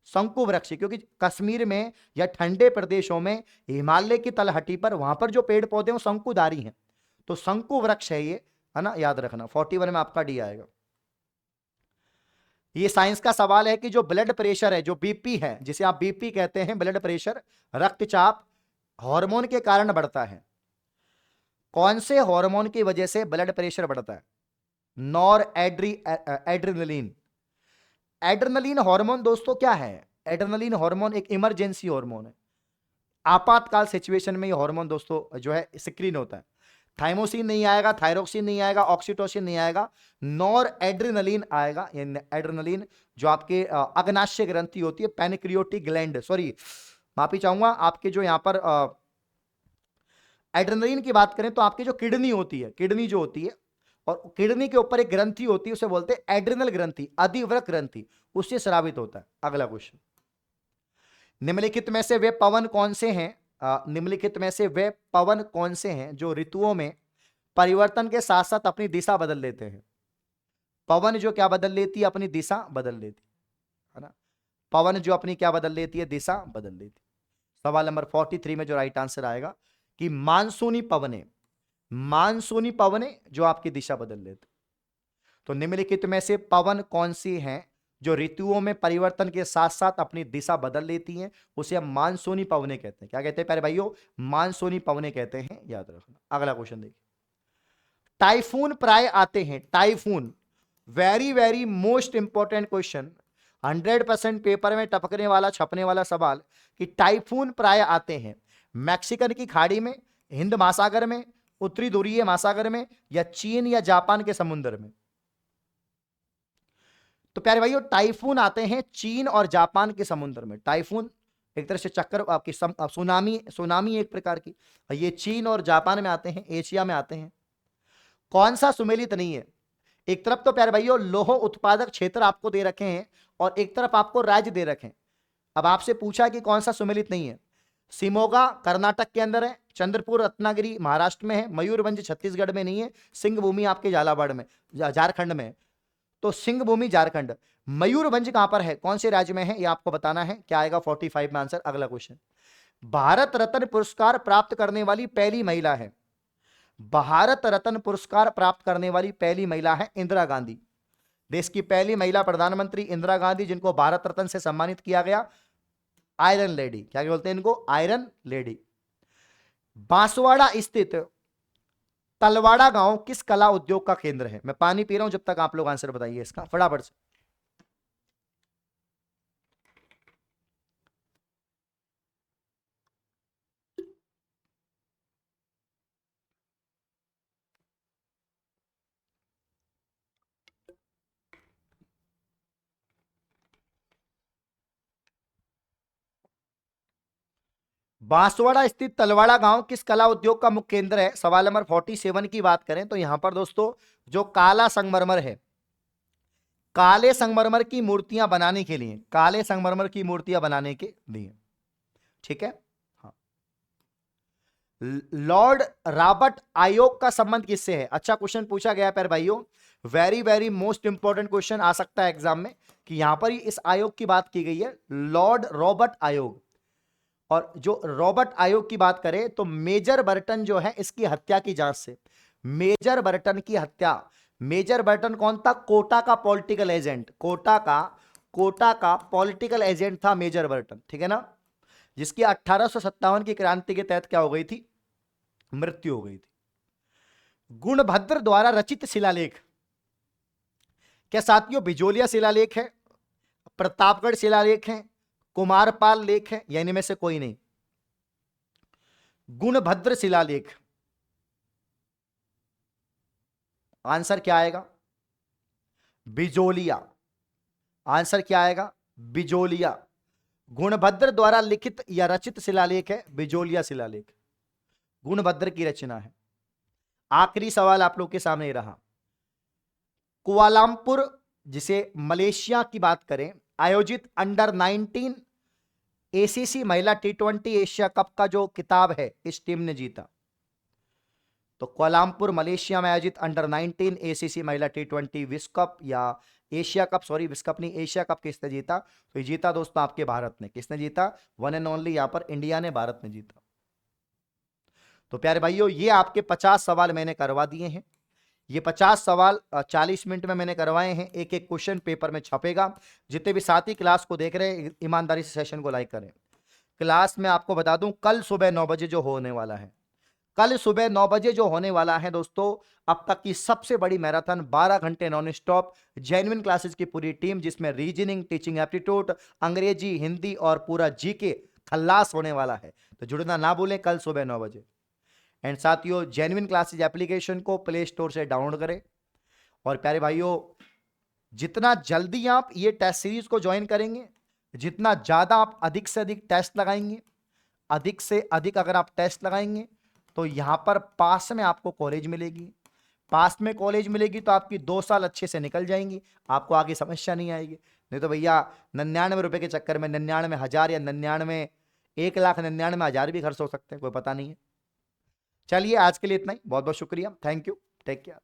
शंकु वृक्षी, क्योंकि कश्मीर में या ठंडे प्रदेशों में हिमालय की तलहटी पर वहां पर जो पेड़ पौधे हैं शंकुधारी हैं, तो शंकु वृक्ष है ये, है ना, याद रखना। 41 में आपका डी आएगा। ये साइंस का सवाल है कि जो ब्लड प्रेशर है, जो बीपी है, जिसे आप बीपी कहते हैं, ब्लड प्रेशर, रक्तचाप, हार्मोन के कारण बढ़ता है। कौन से हार्मोन की वजह से ब्लड प्रेशर बढ़ता है? Nor adrenaline. एड्रेनलिन हार्मोन दोस्तों क्या है? एड्रेनलिन हार्मोन एक इमरजेंसी हार्मोन है। आपातकाल सिचुएशन में ये हार्मोन दोस्तों जो है सिक्रीन होता है। थाइमोसिन नहीं आएगा, थायरोक्सिन नहीं आएगा, ऑक्सीटोसिन नहीं आएगा, नॉर एड्रेनलिन आएगा। एड्रेनलिन जो आपके अग्नाशय ग्रंथि होती है, पैनक्रियोटिक ग्लैंड, सॉरी माफी चाहूंगा, आपके जो यहां पर एड्रेनलिन की बात करें तो आपकी जो किडनी होती है, किडनी जो होती है, और किडनी के ऊपर एक ग्रंथि होती है, उसे बोलते हैं एड्रिनल ग्रंथि, अधिवृक्क ग्रंथि, उससे स्रावित होता है। अगला क्वेश्चन, निम्नलिखित में से वे पवन कौन से हैं, निम्नलिखित में से वे पवन कौन से हैं जो ऋतुओं में परिवर्तन के साथ साथ अपनी दिशा बदल लेते हैं। पवन जो क्या बदल लेती है, अपनी दिशा बदल लेती है ना। पवन जो अपनी क्या बदल लेती है, दिशा बदल लेती है। सवाल नंबर 43 में जो राइट आंसर आएगा कि मानसूनी पवने, मानसूनी पवने जो आपकी दिशा बदल लेते। तो निम्नलिखित में से पवन कौन सी हैं जो ऋतुओं में परिवर्तन के साथ साथ अपनी दिशा बदल लेती हैं, उसे हम मानसूनी पवने कहते हैं। क्या कहते हैं प्यारे भाइयों, मानसूनी पवने कहते हैं, याद रखना। अगला क्वेश्चन देखिए, टाइफून प्राय आते हैं, typhoon, very very most important question, 100% paper में टपकने वाला छपने वाला सवाल कि टाइफून प्राय आते हैं मैक्सिकन की खाड़ी में, हिंद महासागर में, उत्तरी ध्रुवीय महासागर में, या चीन या जापान के समुद्र में। तो प्यारे भाइयों टाइफून आते हैं चीन और जापान के समुद्र में। टाइफून एक तरह से चक्कर आपकी सुनामी, सुनामी एक प्रकार की, ये चीन और जापान में आते हैं, एशिया में आते हैं। कौन सा सुमेलित नहीं है? एक तरफ तो प्यारे भाइयों लोह उत्पादक क्षेत्र आपको दे रखे हैं और एक तरफ आपको राज्य दे रखे हैं। अब आपसे पूछा कि कौन सा सुमेलित नहीं है। सिमोगा कर्नाटक के अंदर है, चंद्रपुर रत्नागिरी महाराष्ट्र में है, मयूरभंज छत्तीसगढ़ में नहीं है, सिंह भूमि आपके झालावाड़ में, झारखंड में है। तो सिंह भूमि झारखंड, मयूरभंज कहां पर है, कौन से राज्य में है, ये आपको बताना है। क्या आएगा 45 में आंसर। अगला क्वेश्चन, भारत रत्न पुरस्कार प्राप्त करने वाली पहली महिला है, भारत रत्न पुरस्कार प्राप्त करने वाली पहली महिला है इंदिरा गांधी। देश की पहली महिला प्रधानमंत्री इंदिरा गांधी, जिनको भारत रत्न से सम्मानित किया गया, आयरन लेडी। क्या बोलते हैं इनको, आयरन लेडी। बांसवाड़ा स्थित तलवाड़ा गांव किस कला उद्योग का केंद्र है? मैं पानी पी रहा हूं, जब तक आप लोग आंसर बताइए इसका फटाफट से। बांसवाड़ा स्थित तलवाड़ा गांव किस कला उद्योग का मुख्य केंद्र है? सवाल नंबर 47 की बात करें तो यहां पर दोस्तों जो काला संगमरमर है, काले संगमरमर की मूर्तियां बनाने के लिए, काले संगमरमर की मूर्तियां बनाने के लिए, ठीक है। हाँ, लॉर्ड रॉबर्ट आयोग का संबंध किससे है? अच्छा क्वेश्चन पूछा गया प्यारे भाइयों, very very most important question आ सकता है एग्जाम में कि यहां पर ही इस आयोग की बात की गई है, लॉर्ड रॉबर्ट आयोग। और जो रॉबर्ट आयोग की बात करें तो मेजर बर्टन जो है इसकी हत्या की जांच से, मेजर बर्टन की हत्या, मेजर बर्टन कौन था? कोटा का पॉलिटिकल एजेंट, कोटा का पॉलिटिकल एजेंट था मेजर बर्टन, ठीक है ना, जिसकी 1857 की क्रांति के तहत क्या हो गई थी? मृत्यु हो गई थी। गुणभद्र द्वारा रचित शिलालेख, क्या साथियों बिजोलिया शिलालेख है, प्रतापगढ़ शिलालेख है, कुमारपाल लेख है, या इनमें से कोई नहीं? गुणभद्र शिलालेख, आंसर क्या आएगा? बिजोलिया। आंसर क्या आएगा? बिजोलिया। गुणभद्र द्वारा लिखित या रचित शिलालेख है बिजोलिया शिलालेख, गुणभद्र की रचना है। आखिरी सवाल आप लोग के सामने रहा, कुआलालंपुर जिसे मलेशिया की बात करें, आयोजित अंडर 19 एसीसी महिला T20 एशिया कप का जो किताब है इस टीम ने जीता। तो कुआलालंपुर मलेशिया में आयोजित अंडर 19 एसीसी महिला T20 विश्व कप या एशिया कप, सॉरी विश्व कप नहीं, एशिया कप किसने जीता? तो ये जीता दोस्तों आपके भारत ने। किसने जीता? वन एंड ओनली यहां पर इंडिया ने, भारत ने जीता। तो प्यारे भाइयों ये आपके 50 सवाल मैंने करवा दिए हैं। ये 50 सवाल 40 मिनट में मैंने करवाए हैं, एक एक क्वेश्चन पेपर में छपेगा। जितने भी साथी क्लास को देख रहे हैं ईमानदारी से सेशन को लाइक करें। क्लास में आपको बता दूं कल सुबह 9 बजे जो होने वाला है, कल सुबह 9 बजे जो होने वाला है दोस्तों, अब तक की सबसे बड़ी मैराथन 12 घंटे नॉन स्टॉप जेन्युइन क्लासेस की पूरी टीम, जिसमें रीजनिंग, टीचिंग एप्टीट्यूड, अंग्रेजी, हिंदी और पूरा जीके खल्लास होने वाला है। तो जुड़ना ना भूलें कल सुबह 9 बजे। एंड साथियों जेन्युइन क्लासेज एप्लीकेशन को प्ले स्टोर से डाउनलोड करें। और प्यारे भाइयों जितना जल्दी आप ये टेस्ट सीरीज को ज्वाइन करेंगे, जितना ज्यादा आप अधिक से अधिक टेस्ट लगाएंगे, अधिक से अधिक अगर आप टेस्ट लगाएंगे तो यहां पर पास में आपको कॉलेज मिलेगी, पास में कॉलेज मिलेगी तो आपकी 2 साल अच्छे से निकल जाएंगी, आपको आगे समस्या नहीं आएगी। नहीं तो भैया 99 रुपए के चक्कर में 99,000 या 1,99,99,000 भी खर्च हो सकते हैं, कोई पता नहीं है। चलिए आज के लिए इतना ही, बहुत बहुत शुक्रिया, थैंक यू, टेक केयर।